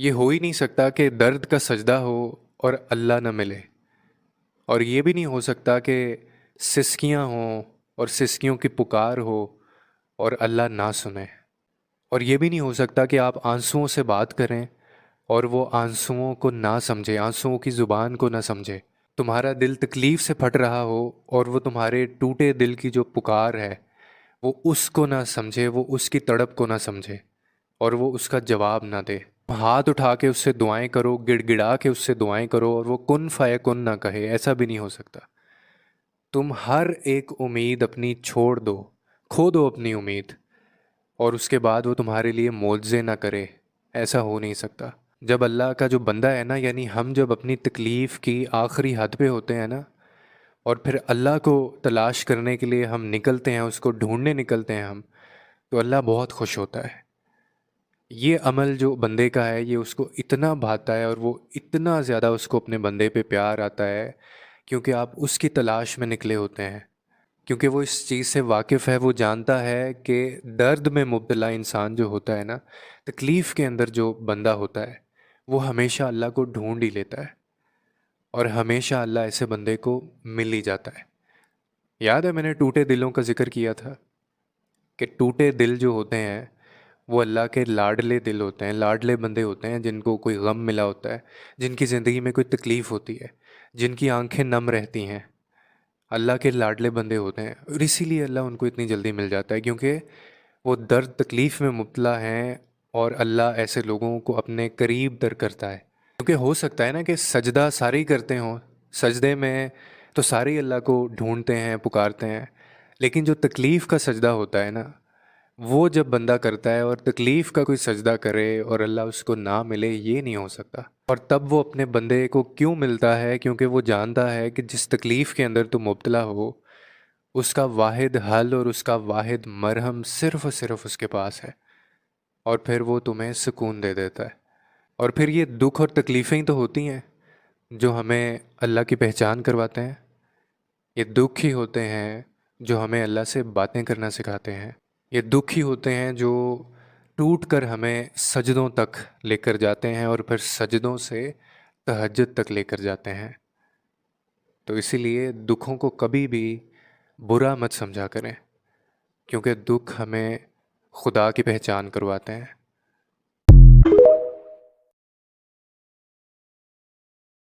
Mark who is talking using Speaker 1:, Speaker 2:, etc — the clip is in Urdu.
Speaker 1: یہ ہو ہی نہیں سکتا کہ درد کا سجدہ ہو اور اللہ نہ ملے، اور یہ بھی نہیں ہو سکتا کہ سسکیاں ہوں اور سسکیوں کی پکار ہو اور اللہ نہ سنے، اور یہ بھی نہیں ہو سکتا کہ آپ آنسوؤں سے بات کریں اور وہ آنسوؤں کو نہ سمجھے، آنسوؤں کی زبان کو نہ سمجھے۔ تمہارا دل تکلیف سے پھٹ رہا ہو اور وہ تمہارے ٹوٹے دل کی جو پکار ہے وہ اس کو نہ سمجھے، وہ اس کی تڑپ کو نہ سمجھے اور وہ اس کا جواب نہ دے۔ ہاتھ اٹھا کے اس سے دعائیں کرو، گڑ گڑا کے اس سے دعائیں کرو اور وہ کن فیکن نہ کہے، ایسا بھی نہیں ہو سکتا۔ تم ہر ایک امید اپنی چھوڑ دو، کھو دو اپنی امید، اور اس کے بعد وہ تمہارے لیے معجزے نہ کرے، ایسا ہو نہیں سکتا۔ جب اللہ کا جو بندہ ہے نا، یعنی ہم جب اپنی تکلیف کی آخری حد پہ ہوتے ہیں نا، اور پھر اللہ کو تلاش کرنے کے لیے ہم نکلتے ہیں، اس کو ڈھونڈنے نکلتے ہیں ہم، تو اللہ بہت خوش ہوتا ہے۔ یہ عمل جو بندے کا ہے یہ اس کو اتنا بھاتا ہے اور وہ اتنا زیادہ اس کو اپنے بندے پہ پیار آتا ہے، کیونکہ آپ اس کی تلاش میں نکلے ہوتے ہیں، کیونکہ وہ اس چیز سے واقف ہے، وہ جانتا ہے کہ درد میں مبتلا انسان جو ہوتا ہے نا، تکلیف کے اندر جو بندہ ہوتا ہے، وہ ہمیشہ اللہ کو ڈھونڈ ہی لیتا ہے، اور ہمیشہ اللہ ایسے بندے کو مل ہی جاتا ہے۔ یاد ہے میں نے ٹوٹے دلوں کا ذکر کیا تھا کہ ٹوٹے دل جو ہوتے ہیں وہ اللہ کے لاڈلے دل ہوتے ہیں، لاڈلے بندے ہوتے ہیں جن کو کوئی غم ملا ہوتا ہے، جن کی زندگی میں کوئی تکلیف ہوتی ہے، جن کی آنکھیں نم رہتی ہیں، اللہ کے لاڈلے بندے ہوتے ہیں، اور اسی لیے اللہ ان کو اتنی جلدی مل جاتا ہے، کیونکہ وہ درد تکلیف میں مبتلا ہیں، اور اللہ ایسے لوگوں کو اپنے قریب در کرتا ہے۔ کیونکہ ہو سکتا ہے نا کہ سجدہ سارے ہی کرتے ہوں، سجدے میں تو سارے ہی اللہ کو ڈھونڈتے ہیں، پکارتے ہیں، لیکن جو تکلیف کا سجدہ ہوتا ہے نا، وہ جب بندہ کرتا ہے اور تکلیف کا کوئی سجدہ کرے اور اللہ اس کو نہ ملے، یہ نہیں ہو سکتا۔ اور تب وہ اپنے بندے کو کیوں ملتا ہے؟ کیونکہ وہ جانتا ہے کہ جس تکلیف کے اندر تو مبتلا ہو، اس کا واحد حل اور اس کا واحد مرہم صرف اور صرف اس کے پاس ہے، اور پھر وہ تمہیں سکون دے دیتا ہے۔ اور پھر یہ دکھ اور تکلیفیں ہی تو ہوتی ہیں جو ہمیں اللہ کی پہچان کرواتے ہیں، یہ دکھ ہی ہوتے ہیں جو ہمیں اللہ سے باتیں کرنا سکھاتے ہیں، یہ دکھ ہی ہوتے ہیں جو ٹوٹ کر ہمیں سجدوں تک لے کر جاتے ہیں اور پھر سجدوں سے تہجد تک لے کر جاتے ہیں۔ تو اسی لیے دکھوں کو کبھی بھی برا مت سمجھا کریں، کیونکہ دکھ ہمیں خدا کی پہچان کرواتے ہیں۔